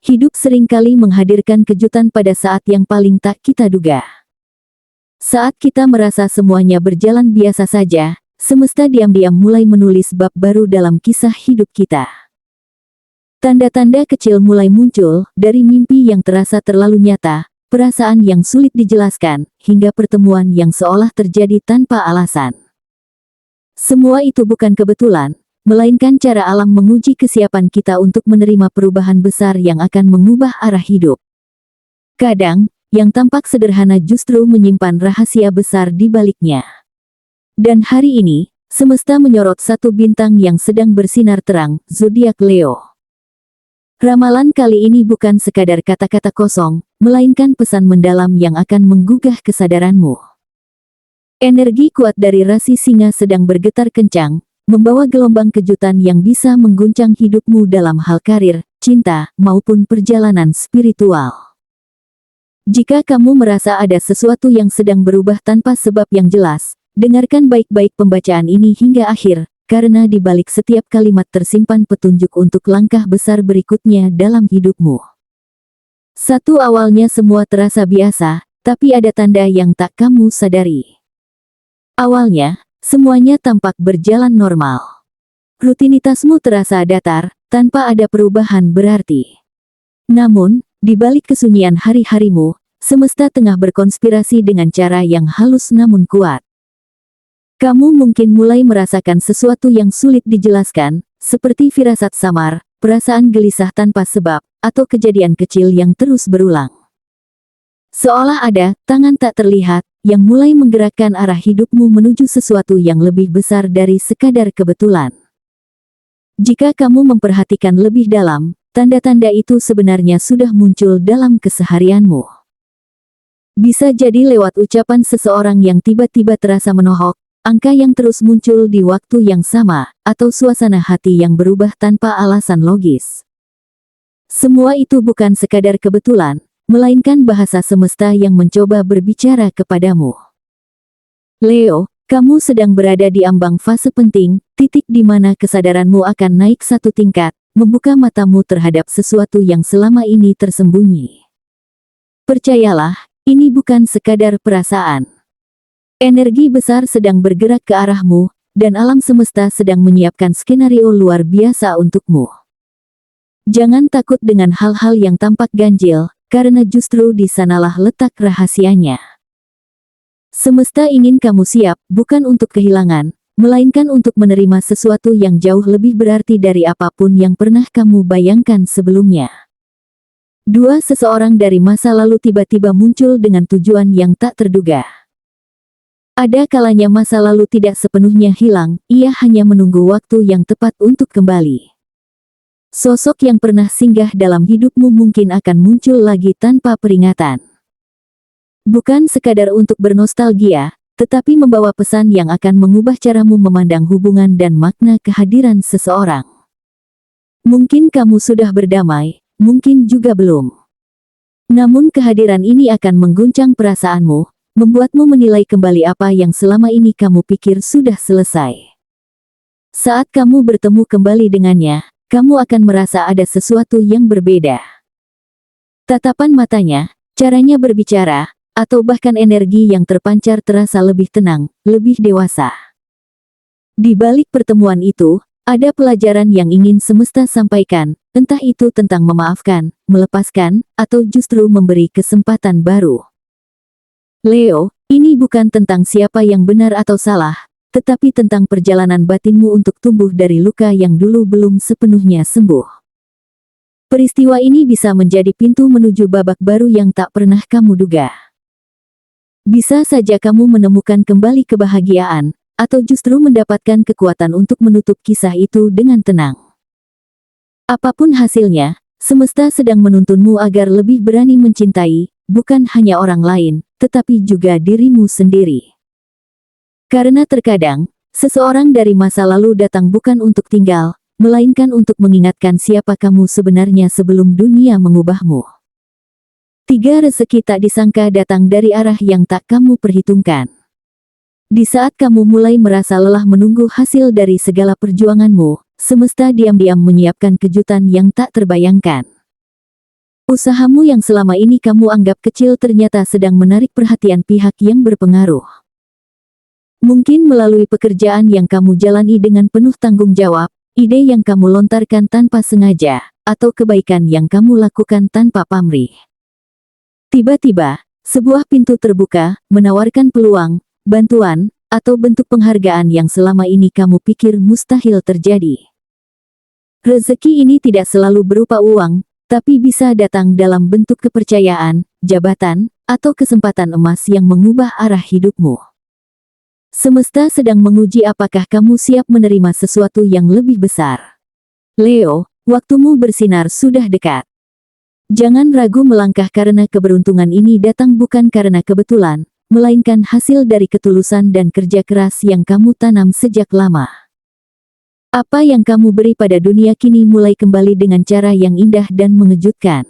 hidup seringkali menghadirkan kejutan pada saat yang paling tak kita duga. Saat kita merasa semuanya berjalan biasa saja, semesta diam-diam mulai menulis bab baru dalam kisah hidup kita. Tanda-tanda kecil mulai muncul, dari mimpi yang terasa terlalu nyata, perasaan yang sulit dijelaskan, hingga pertemuan yang seolah terjadi tanpa alasan. Semua itu bukan kebetulan, melainkan cara alam menguji kesiapan kita untuk menerima perubahan besar yang akan mengubah arah hidup. Kadang, yang tampak sederhana justru menyimpan rahasia besar di baliknya. Dan hari ini, semesta menyorot satu bintang yang sedang bersinar terang, zodiak Leo. Ramalan kali ini bukan sekadar kata-kata kosong, melainkan pesan mendalam yang akan menggugah kesadaranmu. Energi kuat dari rasi Singa sedang bergetar kencang, membawa gelombang kejutan yang bisa mengguncang hidupmu dalam hal karir, cinta, maupun perjalanan spiritual. Jika kamu merasa ada sesuatu yang sedang berubah tanpa sebab yang jelas, dengarkan baik-baik pembacaan ini hingga akhir, karena di balik setiap kalimat tersimpan petunjuk untuk langkah besar berikutnya dalam hidupmu. Awalnya semua terasa biasa, tapi ada tanda yang tak kamu sadari. Awalnya, semuanya tampak berjalan normal. Rutinitasmu terasa datar, tanpa ada perubahan berarti. Namun, di balik kesunyian hari-harimu, semesta tengah berkonspirasi dengan cara yang halus namun kuat. Kamu mungkin mulai merasakan sesuatu yang sulit dijelaskan, seperti firasat samar, perasaan gelisah tanpa sebab, atau kejadian kecil yang terus berulang. Seolah ada tangan tak terlihat yang mulai menggerakkan arah hidupmu menuju sesuatu yang lebih besar dari sekadar kebetulan. Jika kamu memperhatikan lebih dalam, tanda-tanda itu sebenarnya sudah muncul dalam keseharianmu. Bisa jadi lewat ucapan seseorang yang tiba-tiba terasa menohok, angka yang terus muncul di waktu yang sama, atau suasana hati yang berubah tanpa alasan logis. Semua itu bukan sekadar kebetulan, melainkan bahasa semesta yang mencoba berbicara kepadamu. Leo, kamu sedang berada di ambang fase penting, titik di mana kesadaranmu akan naik satu tingkat, membuka matamu terhadap sesuatu yang selama ini tersembunyi. Percayalah, ini bukan sekadar perasaan. Energi besar sedang bergerak ke arahmu, dan alam semesta sedang menyiapkan skenario luar biasa untukmu. Jangan takut dengan hal-hal yang tampak ganjil, karena justru di sanalah letak rahasianya. Semesta ingin kamu siap, bukan untuk kehilangan, melainkan untuk menerima sesuatu yang jauh lebih berarti dari apapun yang pernah kamu bayangkan sebelumnya. Seseorang dari masa lalu tiba-tiba muncul dengan tujuan yang tak terduga. Ada kalanya masa lalu tidak sepenuhnya hilang, ia hanya menunggu waktu yang tepat untuk kembali. Sosok yang pernah singgah dalam hidupmu mungkin akan muncul lagi tanpa peringatan. Bukan sekadar untuk bernostalgia, tetapi membawa pesan yang akan mengubah caramu memandang hubungan dan makna kehadiran seseorang. Mungkin kamu sudah berdamai, mungkin juga belum. Namun kehadiran ini akan mengguncang perasaanmu, membuatmu menilai kembali apa yang selama ini kamu pikir sudah selesai. Saat kamu bertemu kembali dengannya, kamu akan merasa ada sesuatu yang berbeda. Tatapan matanya, caranya berbicara, atau bahkan energi yang terpancar terasa lebih tenang, lebih dewasa. Di balik pertemuan itu, ada pelajaran yang ingin semesta sampaikan, entah itu tentang memaafkan, melepaskan, atau justru memberi kesempatan baru. Leo, ini bukan tentang siapa yang benar atau salah, tetapi tentang perjalanan batinmu untuk tumbuh dari luka yang dulu belum sepenuhnya sembuh. Peristiwa ini bisa menjadi pintu menuju babak baru yang tak pernah kamu duga. Bisa saja kamu menemukan kembali kebahagiaan, atau justru mendapatkan kekuatan untuk menutup kisah itu dengan tenang. Apapun hasilnya, semesta sedang menuntunmu agar lebih berani mencintai, bukan hanya orang lain, tetapi juga dirimu sendiri. Karena terkadang, seseorang dari masa lalu datang bukan untuk tinggal, melainkan untuk mengingatkan siapa kamu sebenarnya sebelum dunia mengubahmu. Rezeki tak disangka datang dari arah yang tak kamu perhitungkan. Di saat kamu mulai merasa lelah menunggu hasil dari segala perjuanganmu, semesta diam-diam menyiapkan kejutan yang tak terbayangkan. Usahamu yang selama ini kamu anggap kecil ternyata sedang menarik perhatian pihak yang berpengaruh. Mungkin melalui pekerjaan yang kamu jalani dengan penuh tanggung jawab, ide yang kamu lontarkan tanpa sengaja, atau kebaikan yang kamu lakukan tanpa pamrih. Tiba-tiba, sebuah pintu terbuka, menawarkan peluang, bantuan, atau bentuk penghargaan yang selama ini kamu pikir mustahil terjadi. Rezeki ini tidak selalu berupa uang, tapi bisa datang dalam bentuk kepercayaan, jabatan, atau kesempatan emas yang mengubah arah hidupmu. Semesta sedang menguji apakah kamu siap menerima sesuatu yang lebih besar. Leo, waktumu bersinar sudah dekat. Jangan ragu melangkah karena keberuntungan ini datang bukan karena kebetulan, melainkan hasil dari ketulusan dan kerja keras yang kamu tanam sejak lama. Apa yang kamu beri pada dunia kini mulai kembali dengan cara yang indah dan mengejutkan.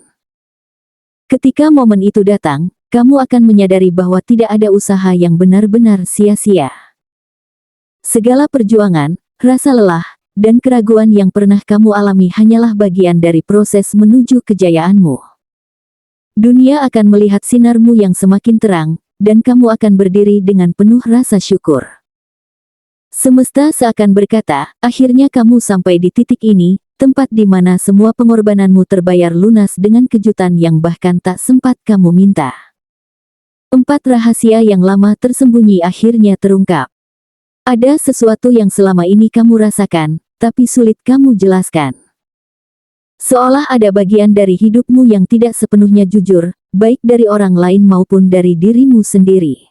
Ketika momen itu datang, kamu akan menyadari bahwa tidak ada usaha yang benar-benar sia-sia. Segala perjuangan, rasa lelah, dan keraguan yang pernah kamu alami hanyalah bagian dari proses menuju kejayaanmu. Dunia akan melihat sinarmu yang semakin terang, dan kamu akan berdiri dengan penuh rasa syukur. Semesta seakan berkata, akhirnya kamu sampai di titik ini, tempat di mana semua pengorbananmu terbayar lunas dengan kejutan yang bahkan tak sempat kamu minta. 4 rahasia yang lama tersembunyi akhirnya terungkap. Ada sesuatu yang selama ini kamu rasakan, tapi sulit kamu jelaskan. Seolah ada bagian dari hidupmu yang tidak sepenuhnya jujur, baik dari orang lain maupun dari dirimu sendiri.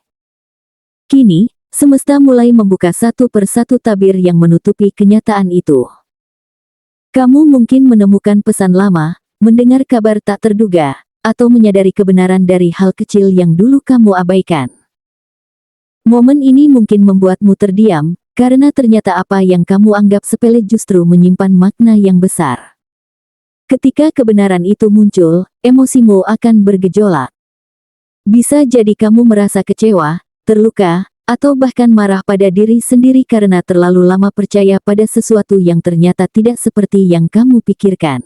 Kini, semesta mulai membuka satu persatu tabir yang menutupi kenyataan itu. Kamu mungkin menemukan pesan lama, mendengar kabar tak terduga, atau menyadari kebenaran dari hal kecil yang dulu kamu abaikan. Momen ini mungkin membuatmu terdiam, karena ternyata apa yang kamu anggap sepele justru menyimpan makna yang besar. Ketika kebenaran itu muncul, emosimu akan bergejolak. Bisa jadi kamu merasa kecewa, terluka, atau bahkan marah pada diri sendiri karena terlalu lama percaya pada sesuatu yang ternyata tidak seperti yang kamu pikirkan.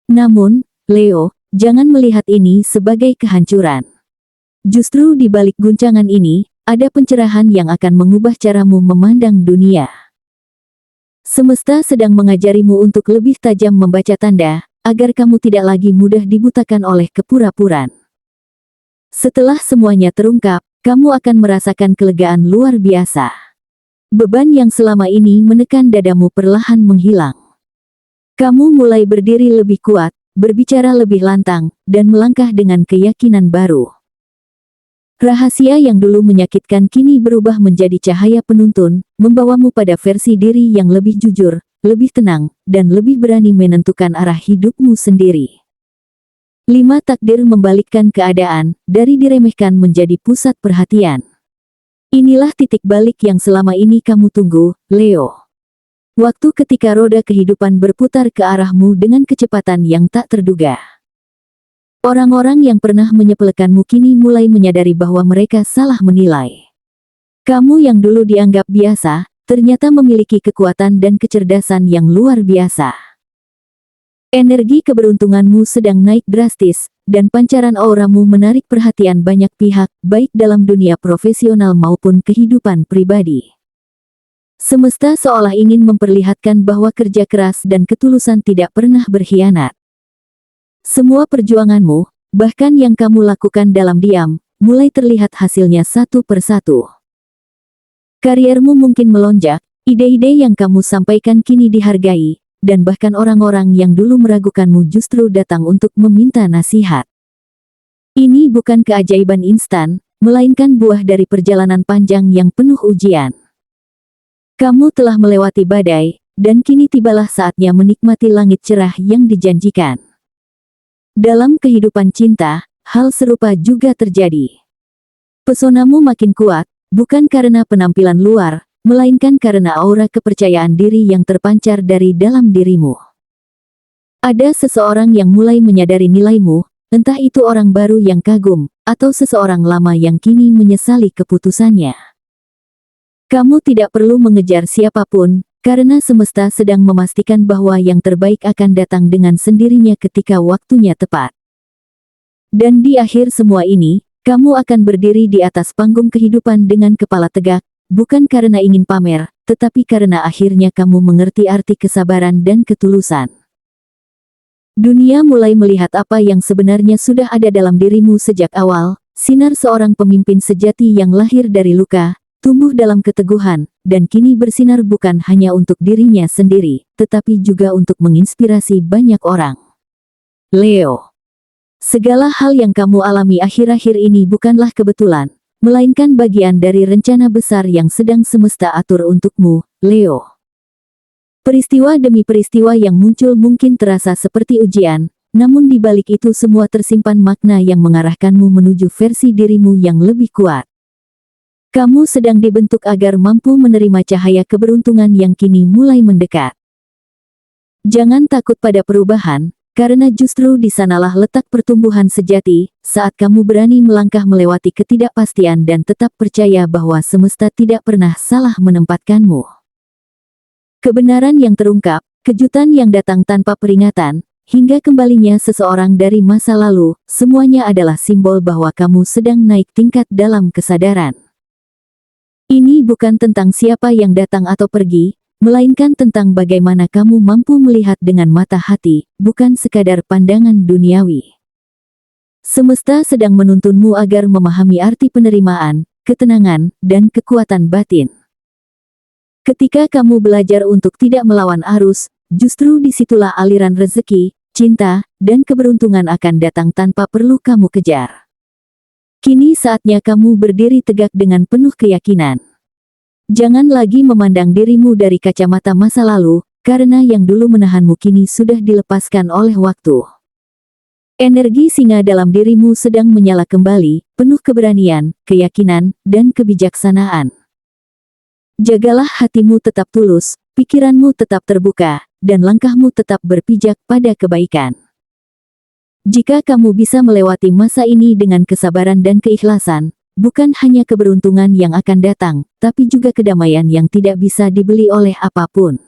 Namun, Leo, jangan melihat ini sebagai kehancuran. Justru di balik guncangan ini, ada pencerahan yang akan mengubah caramu memandang dunia. Semesta sedang mengajarimu untuk lebih tajam membaca tanda, agar kamu tidak lagi mudah dibutakan oleh kepura-puraan. Setelah semuanya terungkap, kamu akan merasakan kelegaan luar biasa. Beban yang selama ini menekan dadamu perlahan menghilang. Kamu mulai berdiri lebih kuat, berbicara lebih lantang, dan melangkah dengan keyakinan baru. Rahasia yang dulu menyakitkan kini berubah menjadi cahaya penuntun, membawamu pada versi diri yang lebih jujur, lebih tenang, dan lebih berani menentukan arah hidupmu sendiri. 5 takdir membalikkan keadaan, dari diremehkan menjadi pusat perhatian. Inilah titik balik yang selama ini kamu tunggu, Leo. Waktu ketika roda kehidupan berputar ke arahmu dengan kecepatan yang tak terduga. Orang-orang yang pernah menyepelekanmu kini mulai menyadari bahwa mereka salah menilai. Kamu yang dulu dianggap biasa, ternyata memiliki kekuatan dan kecerdasan yang luar biasa. Energi keberuntunganmu sedang naik drastis, dan pancaran auramu menarik perhatian banyak pihak, baik dalam dunia profesional maupun kehidupan pribadi. Semesta seolah ingin memperlihatkan bahwa kerja keras dan ketulusan tidak pernah berkhianat. Semua perjuanganmu, bahkan yang kamu lakukan dalam diam, mulai terlihat hasilnya satu persatu. Kariermu mungkin melonjak, ide-ide yang kamu sampaikan kini dihargai, dan bahkan orang-orang yang dulu meragukanmu justru datang untuk meminta nasihat. Ini bukan keajaiban instan, melainkan buah dari perjalanan panjang yang penuh ujian. Kamu telah melewati badai, dan kini tibalah saatnya menikmati langit cerah yang dijanjikan. Dalam kehidupan cinta, hal serupa juga terjadi. Pesonamu makin kuat, bukan karena penampilan luar, melainkan karena aura kepercayaan diri yang terpancar dari dalam dirimu. Ada seseorang yang mulai menyadari nilaimu, entah itu orang baru yang kagum, atau seseorang lama yang kini menyesali keputusannya. Kamu tidak perlu mengejar siapapun, karena semesta sedang memastikan bahwa yang terbaik akan datang dengan sendirinya ketika waktunya tepat. Dan di akhir semua ini, kamu akan berdiri di atas panggung kehidupan dengan kepala tegak, bukan karena ingin pamer, tetapi karena akhirnya kamu mengerti arti kesabaran dan ketulusan. Dunia mulai melihat apa yang sebenarnya sudah ada dalam dirimu sejak awal, sinar seorang pemimpin sejati yang lahir dari luka, tumbuh dalam keteguhan, dan kini bersinar bukan hanya untuk dirinya sendiri, tetapi juga untuk menginspirasi banyak orang. Leo. Segala hal yang kamu alami akhir-akhir ini bukanlah kebetulan, melainkan bagian dari rencana besar yang sedang semesta atur untukmu, Leo. Peristiwa demi peristiwa yang muncul mungkin terasa seperti ujian, namun di balik itu semua tersimpan makna yang mengarahkanmu menuju versi dirimu yang lebih kuat. Kamu sedang dibentuk agar mampu menerima cahaya keberuntungan yang kini mulai mendekat. Jangan takut pada perubahan, karena justru di sanalah letak pertumbuhan sejati, saat kamu berani melangkah melewati ketidakpastian dan tetap percaya bahwa semesta tidak pernah salah menempatkanmu. Kebenaran yang terungkap, kejutan yang datang tanpa peringatan, hingga kembalinya seseorang dari masa lalu, semuanya adalah simbol bahwa kamu sedang naik tingkat dalam kesadaran. Ini bukan tentang siapa yang datang atau pergi, melainkan tentang bagaimana kamu mampu melihat dengan mata hati, bukan sekadar pandangan duniawi. Semesta sedang menuntunmu agar memahami arti penerimaan, ketenangan, dan kekuatan batin. Ketika kamu belajar untuk tidak melawan arus, justru disitulah aliran rezeki, cinta, dan keberuntungan akan datang tanpa perlu kamu kejar. Kini saatnya kamu berdiri tegak dengan penuh keyakinan. Jangan lagi memandang dirimu dari kacamata masa lalu, karena yang dulu menahanmu kini sudah dilepaskan oleh waktu. Energi singa dalam dirimu sedang menyala kembali, penuh keberanian, keyakinan, dan kebijaksanaan. Jagalah hatimu tetap tulus, pikiranmu tetap terbuka, dan langkahmu tetap berpijak pada kebaikan. Jika kamu bisa melewati masa ini dengan kesabaran dan keikhlasan, bukan hanya keberuntungan yang akan datang, tapi juga kedamaian yang tidak bisa dibeli oleh apapun.